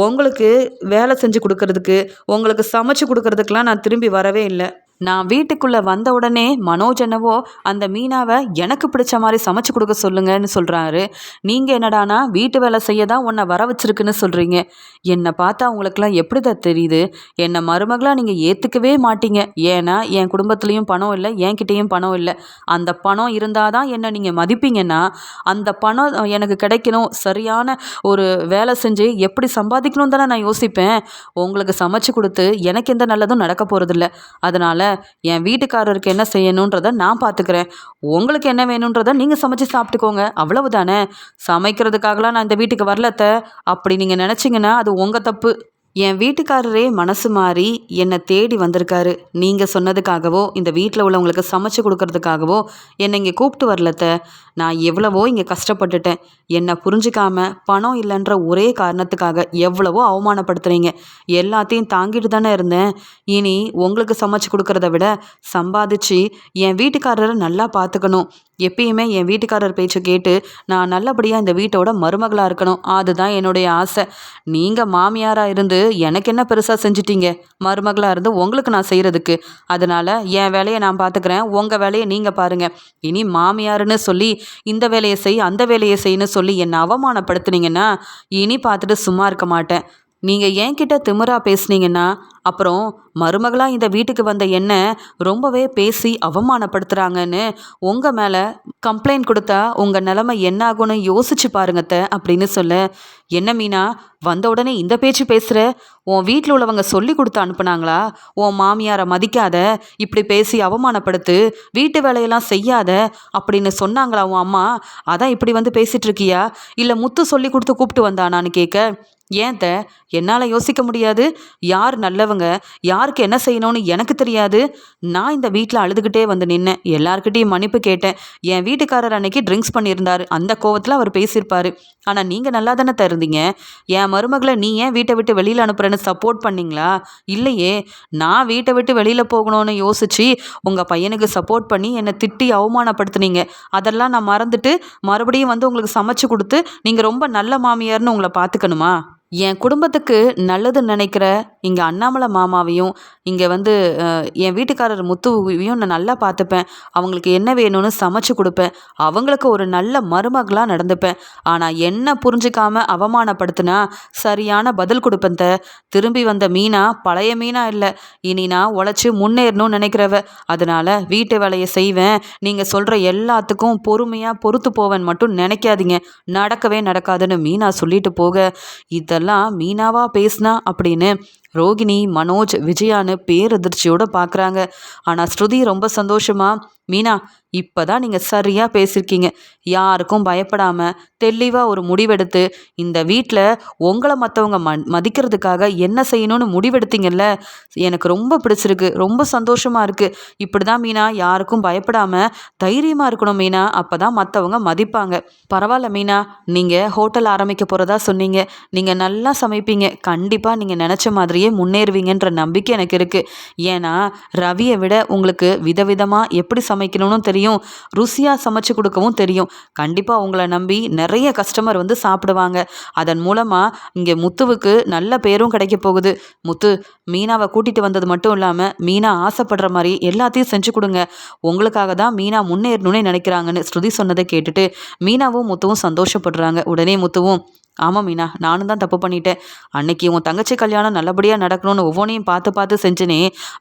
உங்களுக்கு வேலை செஞ்சு கொடுக்கறதுக்கு உங்களுக்கு சமைச்சு கொடுக்கறதுக்கெலாம் நான் திரும்பி வரவே இல்லை. நான் வீட்டுக்குள்ளே வந்த உடனே மனோஜ் என்னவோ அந்த மீனாவை எனக்கு பிடிச்ச மாதிரி சமைச்சு கொடுக்க சொல்லுங்கன்னு சொல்கிறாரு. நீங்கள் என்னடானா வீட்டு வேலை செய்ய தான் உன்னை வர வச்சிருக்குன்னு சொல்கிறீங்க. என்னை பார்த்தா உங்களுக்குலாம் எப்படி தான் தெரியுது? என்னை மருமகளாக நீங்கள் ஏற்றுக்கவே மாட்டீங்க. ஏன்னா என் குடும்பத்துலேயும் பணம் இல்லை, என்கிட்டேயும் பணம் இல்லை. அந்த பணம் இருந்தால் தான் என்னை நீங்கள் மதிப்பீங்கன்னா அந்த பணம் எனக்கு கிடைக்கணும், சரியான ஒரு வேலை செஞ்சு எப்படி சம்பாதிக்கணும் தானே நான் யோசிப்பேன். உங்களுக்கு சமைச்சு கொடுத்து எனக்கு எந்த நல்லதும் நடக்க போகிறதில்ல. அதனால் என் வீட்டுக்காரருக்கு என்ன செய்யணுன்றதை நான் பார்த்துக்கிறேன். உங்களுக்கு என்ன வேணுன்றதை நீங்கள் சமைச்சு சாப்பிட்டுக்கோங்க, அவ்வளவுதானே. சமைக்கிறதுக்காகலாம் நான் இந்த வீட்டுக்கு வரலத்த, அப்படி நீங்கள் நினச்சிங்கன்னா அது உங்கள் தப்பு. என் வீட்டுக்காரரே மனசு மாறி என்னை தேடி வந்திருக்காரு. நீங்கள் சொன்னதுக்காகவோ இந்த வீட்டில் உள்ளவங்களுக்கு சமைச்சு கொடுக்கறதுக்காகவோ என்னை இங்கே கூப்பிட்டு வரலத்த. நான் எவ்வளவோ இங்கே கஷ்டப்பட்டுட்டேன். என்னை புரிஞ்சுக்காம பணம் இல்லைன்ற ஒரே காரணத்துக்காக எவ்வளவோ அவமானப்படுத்துறீங்க. எல்லாத்தையும் தாங்கிட்டு தானே இருந்தேன். இனி உங்களுக்கு சமைச்சு கொடுக்கறத விட சம்பாதிச்சு என் வீட்டுக்காரரை நல்லா பார்த்துக்கணும். எப்பயுமே என் வீட்டுக்காரர் பேச்சை கேட்டு நான் நல்லபடியாக இந்த வீட்டோட மருமகளாக இருக்கணும். அதுதான் என்னுடைய ஆசை. நீங்கள் மாமியாராக இருந்து எனக்கு என்ன பெருசாக செஞ்சிட்டீங்க? மருமகளாக இருந்து உங்களுக்கு நான் செய்கிறதுக்கு. அதனால் என் வேலையை நான் பார்த்துக்கிறேன், உங்கள் வேலையை நீங்கள் பாருங்கள். இனி மாமியாருன்னு சொல்லி இந்த வேலையை செய் அந்த வேலையை செய்யன்னு சொல்லி என்னை அவமானப்படுத்துனீங்கன்னா இனி பார்த்துட்டு சும்மா இருக்க மாட்டேன். நீங்கள் என்கிட்ட திமிரா பேசுனீங்கன்னா அப்புறம் மருமகளாக இந்த வீட்டுக்கு வந்த என்ன ரொம்பவே பேசி அவமானப்படுத்துகிறாங்கன்னு உங்கள் மேலே கம்ப்ளைண்ட் கொடுத்தா உங்கள் நிலமை என்ன ஆகும்னு யோசிச்சு பாருங்கத்த அப்படின்னு சொல்ல, என்ன மீனா வந்த உடனே இந்த பேச்சு பேசுகிற? உன் வீட்டில் உள்ளவங்க சொல்லி கொடுத்து அனுப்புனாங்களா? உன் மாமியாரை மதிக்காத, இப்படி பேசி அவமானப்படுத்து, வீட்டு வேலையெல்லாம் செய்யாத அப்படின்னு சொன்னாங்களா உன் அம்மா? அதான் இப்படி வந்து பேசிகிட்டு இருக்கியா? இல்லை முத்து சொல்லி கொடுத்து கூப்பிட்டு வந்தானான்னு கேட்க, ஏன் என்னால் யோசிக்க முடியாது? யார் நல்லவங்க, யாருக்கு என்ன செய்யணும்னு எனக்கு தெரியாது. நான் இந்த வீட்டில் அழுதுகிட்டே வந்து நின்னேன். எல்லார்கிட்டையும் மன்னிப்பு கேட்டேன். என் வீட்டுக்காரர் அன்னைக்கு ட்ரிங்க்ஸ் பண்ணியிருந்தார். அந்த கோவத்தில் அவர் பேசியிருப்பார். ஆனால் நீங்கள் நல்லா தானே இருந்தீங்க. என் மருமகளை நீ ஏன் வீட்டை விட்டு வெளியில் அனுப்புறேன்னு சப்போர்ட் பண்ணீங்களா? இல்லையே. நான் வீட்டை விட்டு வெளியில் போகணும்னு யோசித்து உங்கள் பையனுக்கு சப்போர்ட் பண்ணி என்னை திட்டி அவமானப்படுத்துனீங்க. அதெல்லாம் நான் மறந்துட்டு மறுபடியும் வந்து உங்களுக்கு சமைச்சு கொடுத்து நீங்கள் ரொம்ப நல்ல மாமியார்னு உங்களை பார்த்துக்கணுமா? என் குடும்பத்துக்கு நல்லது நினைக்கிற இங்கே அண்ணாமலை மாமாவையும் இங்கே வந்து என் வீட்டுக்காரர் முத்துவையும் நான் நல்லா பார்த்துப்பேன். அவங்களுக்கு என்ன வேணும்னு சமைச்சு கொடுப்பேன். அவங்களுக்கு ஒரு நல்ல மருமகளாக நடந்துப்பேன். ஆனால் என்ன புரிஞ்சிக்காம அவமானப்படுத்தினா சரியான பதில் கொடுப்பேன். திரும்பி வந்த மீனா பழைய மீனா இல்லை. இனி நான் உழைச்சி முன்னேறணும்னு நினைக்கிறவ. அதனால் வீட்டு வேலையை செய்வேன். நீங்கள் சொல்கிற எல்லாத்துக்கும் பொறுமையாக பொறுத்து போவேன் மட்டும் நினைக்காதீங்க. நடக்கவே நடக்காதுன்னு மீனா சொல்லிட்டு போக, இதெல்லாம் மீனாவா பேசுனா அப்படின்னு ரோகிணி, மனோஜ், விஜயான்னு பேரதிர்ச்சியோட பார்க்குறாங்க. ஆனால் ஸ்ருதி ரொம்ப சந்தோஷமா, மீனா இப்போதான் நீங்கள் சரியாக பேசியிருக்கீங்க. யாருக்கும் பயப்படாமல் தெளிவாக ஒரு முடிவெடுத்து இந்த வீட்டில் உங்களை மற்றவங்க மதிக்கிறதுக்காக என்ன செய்யணும்னு முடிவெடுத்தீங்கல்ல, எனக்கு ரொம்ப பிடிச்சிருக்கு. ரொம்ப சந்தோஷமாக இருக்குது. இப்படி தான் மீனா, யாருக்கும் பயப்படாமல் தைரியமாக இருக்கணும் மீனா. அப்போ தான் மற்றவங்க மதிப்பாங்க. பரவாயில்ல மீனா, நீங்கள் ஹோட்டல் ஆரம்பிக்க போகிறதா சொன்னீங்க. நீங்கள் நல்லா சமைப்பீங்க. கண்டிப்பாக நீங்கள் நினச்ச மாதிரியே முன்னேறுவீங்கன்ற நம்பிக்கை எனக்கு இருக்குது. ஏன்னா ரவியை விட உங்களுக்கு விதவிதமாக எப்படி சமைக்கணும்னு தெரியும், ருசியாக சமைச்சு கொடுக்கவும் தெரியும். கண்டிப்பாக உங்களை நம்பி நிறைய கஸ்டமர் வந்து சாப்பிடுவாங்க. அதன் மூலமாக இங்கே முத்துவுக்கு நல்ல பேரும் கிடைக்க போகுது. முத்து, மீனாவை கூட்டிகிட்டு வந்தது மட்டும் இல்லாமல் மீனா ஆசைப்படுற மாதிரி எல்லாத்தையும் செஞ்சு கொடுங்க. உங்களுக்காக தான் மீனா முன்னேறணும்னு நினைக்கிறாங்கன்னு ஸ்ருதி சொன்னதை கேட்டுட்டு மீனாவும் முத்துவும் சந்தோஷப்படுறாங்க. உடனே முத்துவும், ஆமாம் மீனா, நானும் தான் தப்பு பண்ணிட்டேன். அன்னைக்கு உன் தங்கச்சி கல்யாணம் நல்லபடியாக நடக்கணும்னு ஒவ்வொன்றையும் பார்த்து பார்த்து செஞ்சனே,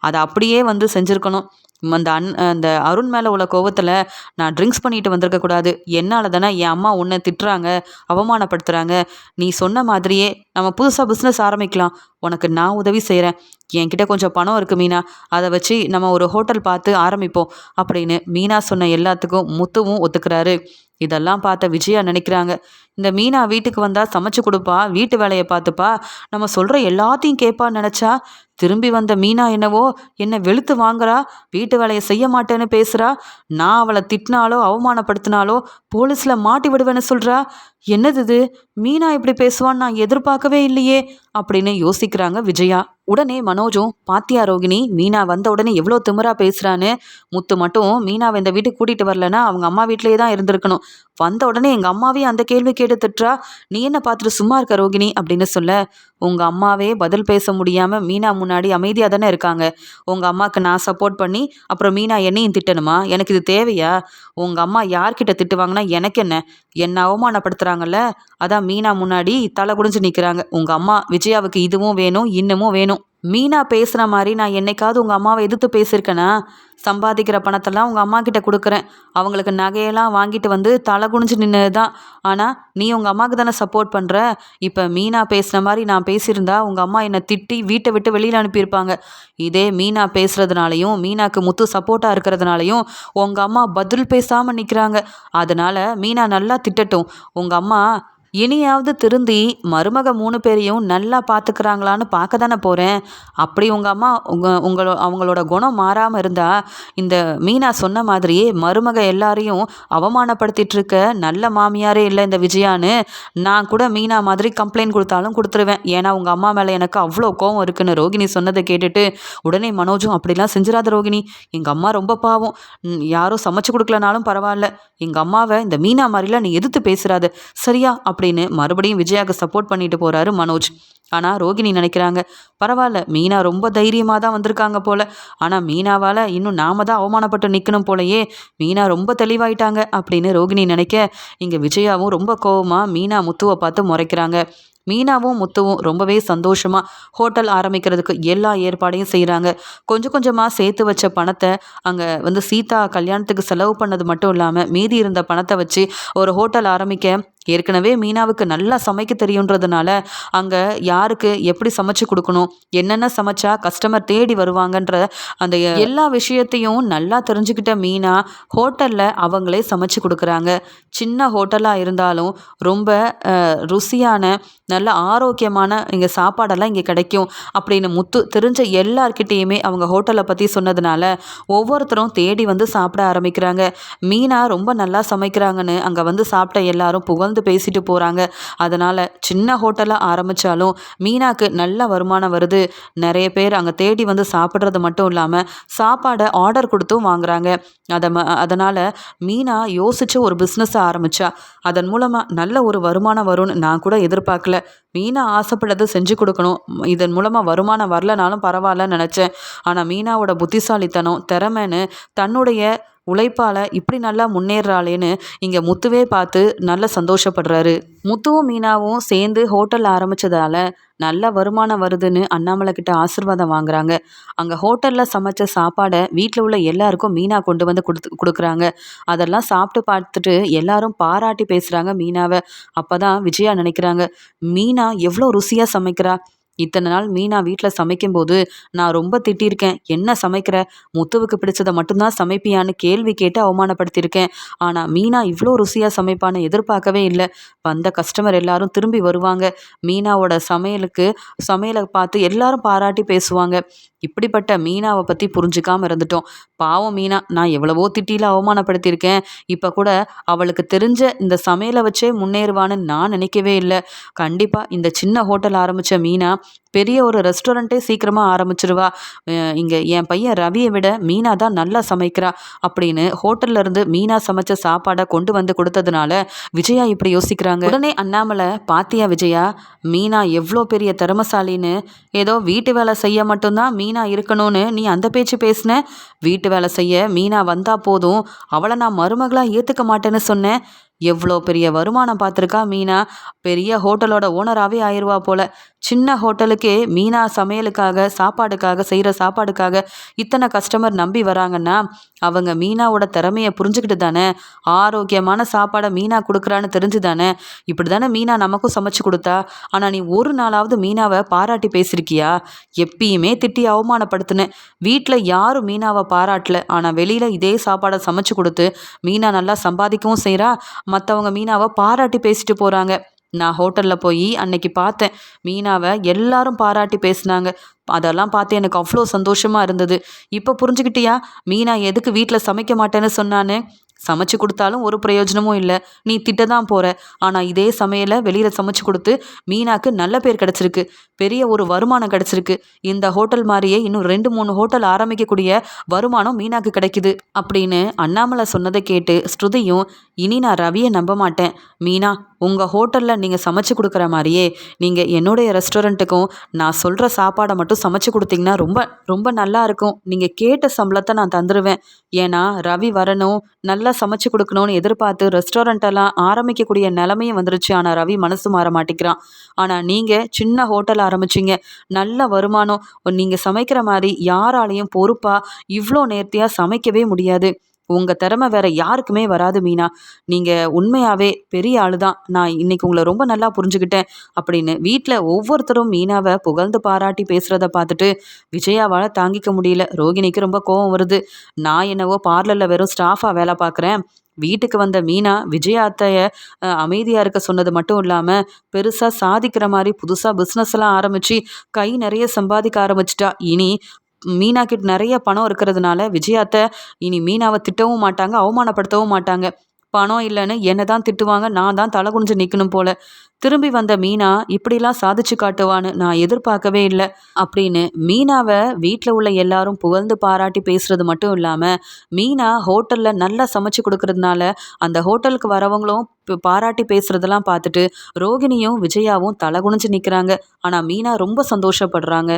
அதை அப்படியே வந்து செஞ்சுருக்கணும். அந்த அருண் மேலே உள்ள கோவத்தில் நான் ட்ரிங்க்ஸ் பண்ணிட்டு வந்திருக்கக்கூடாது. என்னால் தானே என் அம்மா உன்னை திட்டுறாங்க, அவமானப்படுத்துகிறாங்க. நீ சொன்ன மாதிரியே நம்ம புதுசாக பிஸ்னஸ் ஆரம்பிக்கலாம். உனக்கு நான் உதவி செய்கிறேன். என்கிட்ட கொஞ்சம் பணம் இருக்குது மீனா, அதை வச்சு நம்ம ஒரு ஹோட்டல் பார்த்து ஆரம்பிப்போம் அப்படின்னு மீனா சொன்ன எல்லாத்துக்கும் முத்துவும் ஒத்துக்கிறாரு. இதெல்லாம் பார்த்த விஜயா நினைக்கிறாங்க, இந்த மீனா வீட்டுக்கு வந்தால் சமைச்சு கொடுப்பா, வீட்டு வேலையை பார்த்துப்பா, நம்ம சொல்கிற எல்லாத்தையும் கேட்பான்னு நினச்சா திரும்பி வந்த மீனா என்னவோ என்னை வெளுத்து வாங்குறா, வீட்டு வேலையை செய்ய மாட்டேன்னு பேசுகிறா. நான் அவளை திட்டினாலோ அவமானப்படுத்தினாலோ போலீஸில் மாட்டி விடுவேன்னு சொல்கிறா. என்னது இது, மீனா இப்படி பேசுவான்னு நான் எதிர்பார்க்கவே இல்லையே அப்படின்னு யோசிக்கிறாங்க விஜயா. உடனே மனோஜும், பாத்தியா ரோகிணி, மீனா வந்த உடனே எவ்வளோ திமிரா பேசுகிறான்னு. முத்து மட்டும் மீனாவை இந்த வீட்டுக்கு கூட்டிகிட்டு வரலன்னா அவங்க அம்மா வீட்டிலேயே தான் இருந்திருக்கணும். வந்த உடனே எங்கள் அம்மாவே அந்த கேள்வி கேட்டு திட்டுறா. நீ என்ன பார்த்துட்டு சும்மா இருக்க ரோகிணி அப்படின்னு சொல்ல, உங்கள் அம்மாவே பதில் பேச முடியாமல் மீனா முன்னாடி அமைதியாக தானே இருக்காங்க. உங்கள் அம்மாவுக்கு நான் சப்போர்ட் பண்ணி அப்புறம் மீனா என்னையும் திட்டணுமா? எனக்கு இது தேவையா? உங்கள் அம்மா யார்கிட்ட திட்டுவாங்கன்னா எனக்கு என்ன அவமானப்படுத்துகிறாங்கல்ல, அதான் மீனா முன்னாடி தலை குடிஞ்சு நிற்கிறாங்க. உங்கள் அம்மா விஜயாவுக்கு இதுவும் வேணும் இன்னமும் வேணும். மீனா பேசுகிற மாதிரி நான் என்னைக்காவது உங்கள் அம்மாவை எதிர்த்து பேசியிருக்கேனா? சம்பாதிக்கிற பணத்தெல்லாம் உங்கள் அம்மா கிட்ட கொடுக்குறேன். அவங்களுக்கு நகையெல்லாம் வாங்கிட்டு வந்து தலை குனிஞ்சு நின்னது தான். ஆனால் நீ உங்கள் அம்மாவுக்கு தானே சப்போர்ட் பண்ணுற. இப்போ மீனா பேசுகிற மாதிரி நான் பேசியிருந்தா உங்கள் அம்மா என்னை திட்டி வீட்டை விட்டு வெளியில் அனுப்பியிருப்பாங்க. இதே மீனா பேசுகிறதுனாலையும் மீனாக்கு முத்து சப்போர்ட்டாக இருக்கிறதுனாலையும் உங்கள் அம்மா பதில் பேசாமல் நிற்கிறாங்க. அதனால் மீனா நல்லா திட்டட்டும். உங்கள் அம்மா இனியாவது திருந்தி மருமக 3 பேரையும் நல்லா பார்த்துக்கிறாங்களான்னு பார்க்க தானே போகிறேன். அப்படி உங்கள் அம்மா அவங்களோட குணம் மாறாமல் இருந்தால் இந்த மீனா சொன்ன மாதிரியே மருமக எல்லாரையும் அவமானப்படுத்திட்டு இருக்க நல்ல மாமியாரே இல்லை இந்த விஜயான்னு நான் கூட மீனா மாதிரி கம்ப்ளைண்ட் கொடுத்தாலும் கொடுத்துருவேன். ஏன்னா உங்கள் அம்மா மேலே எனக்கு அவ்வளோ கோவம் இருக்குன்னு ரோகிணி சொன்னதை கேட்டுட்டு உடனே மனோஜும் அப்படிலாம் செஞ்சிடாத ரோகிணி, எங்கள் அம்மா ரொம்ப பாவம், யாரும் சமைச்சு கொடுக்கலனாலும் பரவாயில்ல, எங்கள் அம்மாவை இந்த மீனா மாதிரிலாம் நீ எதிர்த்து பேசுறாத சரியா அப்படின்னு மறுபடியும் விஜயாவுக்கு சப்போர்ட் பண்ணிட்டு போறாரு மனோஜ். ஆனால் ரோகிணி நினைக்கிறாங்க, பரவாயில்ல மீனா ரொம்ப தைரியமாக தான் வந்திருக்காங்க போல, ஆனால் மீனாவால் இன்னும் நாம தான் அவமானப்பட்டு நிற்கணும் போலயே, மீனா ரொம்ப தெளிவாயிட்டாங்க அப்படின்னு ரோகிணி நினைக்க இங்கே விஜயாவும் ரொம்ப கோவமாக மீனா முத்துவை பார்த்து முறைக்கிறாங்க. மீனாவும் முத்துவும் ரொம்பவே சந்தோஷமா ஹோட்டல் ஆரம்பிக்கிறதுக்கு எல்லா ஏற்பாடையும் செய்கிறாங்க. கொஞ்சம் கொஞ்சமாக சேர்த்து வச்ச பணத்தை அங்கே சீதா கல்யாணத்துக்கு செலவு பண்ணது மட்டும் இல்லாமல் மீதி இருந்த பணத்தை வச்சு ஒரு ஹோட்டல் ஆரம்பிக்க ஏற்கனவே மீனாவுக்கு நல்லா சமைக்க தெரியுன்றதுனால அங்கே யாருக்கு எப்படி சமைச்சு கொடுக்கணும், என்னென்ன சமைச்சா கஸ்டமர் தேடி வருவாங்கன்ற அந்த எல்லா விஷயத்தையும் நல்லா தெரிஞ்சுக்கிட்ட மீனா ஹோட்டலில் அவங்களே சமைச்சு கொடுக்குறாங்க. சின்ன ஹோட்டலாக இருந்தாலும் ரொம்ப ருசியான நல்ல ஆரோக்கியமான இங்கே சாப்பாடெல்லாம் இங்கே கிடைக்கும் அப்படின்னு முத்து தெரிஞ்ச எல்லார்கிட்டேயுமே அவங்க ஹோட்டலை பற்றி சொன்னதுனால ஒவ்வொருத்தரும் தேடி வந்து சாப்பிட ஆரம்பிக்கிறாங்க. மீனா ரொம்ப நல்லா சமைக்கிறாங்கன்னு அங்கே சாப்பிட்ட எல்லாரும் புகழ்ந்து பேசிட்டு போகிறாங்க. அதனால் சின்ன ஹோட்டலாக ஆரம்பித்தாலும் மீனாக்கு நல்ல வருமானம் வருது. நிறைய பேர் அங்கே தேடி வந்து சாப்பிட்றது மட்டும் இல்லாமல் சாப்பாடை ஆர்டர் கொடுத்தும் வாங்குறாங்க. அதனால் மீனா யோசித்து ஒரு பிஸ்னஸை ஆரம்பித்தா. அதன் மூலமாக நல்ல ஒரு வருமானம் வரும்னு நான் கூட எதிர்பார்க்கல. மீனா ஆசைப்பட்டதை செஞ்சு கொடுக்கணும், இதன் மூலமாக வருமானம் வரலனாலும் பரவாயில்லன்னு நினச்சேன். ஆனால் மீனாவோட புத்திசாலித்தனம் திறமைன்னு தன்னுடைய உழைப்பால் இப்படி நல்லா முன்னேறாளேன்னு இங்கே முத்துவே பார்த்து நல்ல சந்தோஷப்படுறாரு. முத்துவும் மீனாவும் சேர்ந்து ஹோட்டல் ஆரம்பித்ததால நல்ல வருமானம் வருதுன்னு அண்ணாமலை கிட்ட ஆசீர்வாதம் வாங்குறாங்க. அங்கே ஹோட்டலில் சமைச்ச சாப்பாடை வீட்டில் உள்ள எல்லாருக்கும் மீனா கொண்டு வந்து கொடுக்குறாங்க. அதெல்லாம் சாப்பிட்டு பார்த்துட்டு எல்லாரும் பாராட்டி பேசுகிறாங்க மீனாவை. அப்போ தான் விஜயா நினைக்கிறாங்க, மீனா எவ்வளோ ருசியாக சமைக்கிறா. இத்தனை நாள் மீனா வீட்டில் சமைக்கும்போது நான் ரொம்ப திட்டியிருக்கேன், என்ன சமைக்கிற, முத்துவுக்கு பிடிச்சதை மட்டும்தான் சமைப்பியான்னு கேள்வி கேட்டு அவமானப்படுத்தியிருக்கேன். ஆனால் மீனா இவ்வளோ ருசியாக சமைப்பான்னு எதிர்பார்க்கவே இல்லை. வந்த கஸ்டமர் எல்லாரும் திரும்பி வருவாங்க, மீனாவோட சமையலை பார்த்து எல்லாரும் பாராட்டி பேசுவாங்க. இப்படிப்பட்ட மீனாவை பற்றி புரிஞ்சுக்காமல் இருந்துட்டோம். பாவம் மீனா, நான் எவ்வளவோ திட்டியில் அவமானப்படுத்தியிருக்கேன். இப்போ கூட அவளுக்கு தெரிஞ்ச இந்த சமையலை வச்சே முன்னேறுவான்னு நான் நினைக்கவே இல்லை. கண்டிப்பாக இந்த சின்ன ஹோட்டல் ஆரம்பித்த மீனா பெரிய ஒரு ரெஸ்டாரண்ட்டே சீக்கிரமாக ஆரம்பிச்சிருவா. இங்கே என் பையன் ரவியை விட மீனா தான் நல்லா சமைக்கிறா அப்படின்னு ஹோட்டல்ல இருந்து மீனா சமைச்ச சாப்பாடை கொண்டு வந்து கொடுத்ததுனால விஜயா இப்படி யோசிக்கிறாங்க. உடனே அண்ணாமலை, பாத்தியா விஜயா, மீனா எவ்வளோ பெரிய திறமசாலின்னு, ஏதோ வீட்டு வேலை செய்ய மட்டும்தான் மீனா இருக்கணும்னு நீ அந்த பேச்சு பேசின, வீட்டு வேலை செய்ய மீனா வந்தா போதும், அவளை நான் மருமகளாக ஏற்றுக்க மாட்டேன்னு சொன்னேன். எவ்வளோ பெரிய வருமானம் பார்த்துருக்கா மீனா, பெரிய ஹோட்டலோட ஓனராகவே ஆயிடுவா போல. சின்ன ஹோட்டலுக்கே மீனா சமையலுக்காக செய்கிற சாப்பாடுக்காக இத்தனை கஸ்டமர் நம்பி வராங்கன்னா அவங்க மீனாவோட திறமையை புரிஞ்சுக்கிட்டு தானே ஆரோக்கியமான சாப்பாடை மீனா கொடுக்குறான்னு தெரிஞ்சு தானே இப்படி தானே மீனா நமக்கும் சமைச்சு கொடுத்தா. ஆனால் நீ ஒரு நாளாவது மீனாவை பாராட்டி பேசியிருக்கியா? எப்பயுமே திட்டி அவமானப்படுத்தினேன். வீட்டில் யாரும் மீனாவை பாராட்டல, ஆனால் வெளியில் இதே சாப்பாடை சமைச்சு கொடுத்து மீனா நல்லா சம்பாதிக்கவும் செய்கிறா, மற்றவங்க மீனாவை பாராட்டி பேசிட்டு போகிறாங்க. நான் ஹோட்டலில் போய் அன்னைக்கு பார்த்தேன், மீனாவை எல்லாரும் பாராட்டி பேசினாங்க. அதெல்லாம் பார்த்து எனக்கு அவ்வளோ சந்தோஷமாக இருந்தது. இப்போ புரிஞ்சுக்கிட்டியா மீனா எதுக்கு வீட்டில் சமைக்க மாட்டேன்னு சொன்னான்னு? சமைச்சு கொடுத்தாலும் ஒரு பிரயோஜனமும் இல்லை, நீ திட்ட தான் போகிற. ஆனால் இதே சமையலை வெளியில் சமைச்சு கொடுத்து மீனாக்கு நல்ல பேர் கிடச்சிருக்கு, பெரிய ஒரு வருமானம் கிடச்சிருக்கு. இந்த ஹோட்டல் மாதிரியே இன்னும் 2-3 ஹோட்டல் ஆரம்பிக்கக்கூடிய வருமானம் மீனாக்கு கிடைக்குது அப்படின்னு அண்ணாமலை சொன்னதை கேட்டு ஸ்ருதியும், இனி நான் ரவியை நம்ப மாட்டேன். மீனா, உங்கள் ஹோட்டலில் நீங்கள் சமைச்சு கொடுக்குற மாதிரியே நீங்கள் என்னுடைய ரெஸ்டாரண்ட்டுக்கும் நான் சொல்கிற சாப்பாடை மட்டும் சமைச்சு கொடுத்தீங்கன்னா ரொம்ப ரொம்ப நல்லா இருக்கும். நீங்கள் கேட்ட சம்பளத்தை நான் தந்துடுவேன். ஏன்னா ரவி வரணும், நல்லா சமைச்சு கொடுக்கணும்னு எதிர்பார்த்து ரெஸ்டாரண்ட்டெல்லாம் ஆரம்பிக்கக்கூடிய நிலைமையும் வந்துருச்சு. ஆனால் ரவி மனசு மாற மாட்டேங்கிறான். ஆனால் நீங்கள் சின்ன ஹோட்டல் ஆரம்பிச்சிங்க, நல்ல வருமானம். நீங்கள் சமைக்கிற மாதிரி யாராலையும் பொறுப்பாக இவ்வளோ நேர்த்தியாக சமைக்கவே முடியாது. உங்கள் திறமை வேற யாருக்குமே வராது மீனா. நீங்கள் உண்மையாகவே பெரிய ஆளு தான். நான் இன்னைக்கு உங்களை ரொம்ப நல்லா புரிஞ்சுக்கிட்டேன் அப்படின்னு வீட்டில் ஒவ்வொருத்தரும் மீனாவை புகழ்ந்து பாராட்டி பேசுகிறத பார்த்துட்டு விஜயாவால் தாங்கிக்க முடியல. ரோகிணிக்கு ரொம்ப கோவம் வருது. நான் என்னவோ பார்லரில் வெறும் ஸ்டாஃபாக வேலை பார்க்குறேன், வீட்டுக்கு வந்த மீனா விஜயா அத்தைய அமைதியா இருக்க சொன்னது மட்டும் இல்லாம, பெருசா சாதிக்கிற மாரி புதுசா பிசினஸ்லாம் ஆரம்பிச்சு, கை நெறைய சம்பாதிக்க ஆரம்பிச்சுட்டா. இனி மீனா கிட்ட நெறைய பணம் இருக்கிறதுனால, விஜயா அத்தை இனி மீனாவ திட்டவும் மாட்டாங்க, அவமானப்படுத்தவும் மாட்டாங்க. பணம் இல்லன்னு என்ன தான் திட்டுவாங்க, நான் தான் தல குனிஞ்சு நிக்கணும் போல. திரும்பி வந்த மீனா இப்படிலாம் சாதிச்சு காட்டுவான்னு நான் எதிர்பார்க்கவே இல்ல. அப்படின்னு மீனாவ வீட்ல உள்ள எல்லாரும் புகழ்ந்து பாராட்டி பேசுறது மட்டும் இல்லாம, மீனா ஹோட்டல்ல நல்லா சமைச்சு குடுக்கறதுனால, அந்த ஹோட்டலுக்கு வரவங்களும் பாராட்டி பேசுறதெல்லாம் பார்த்துட்டு, ரோகிணியும், விஜயாவும் தல குனிஞ்சு நிக்கிறாங்க. ஆனா மீனா ரொம்ப சந்தோஷப்படுறாங்க.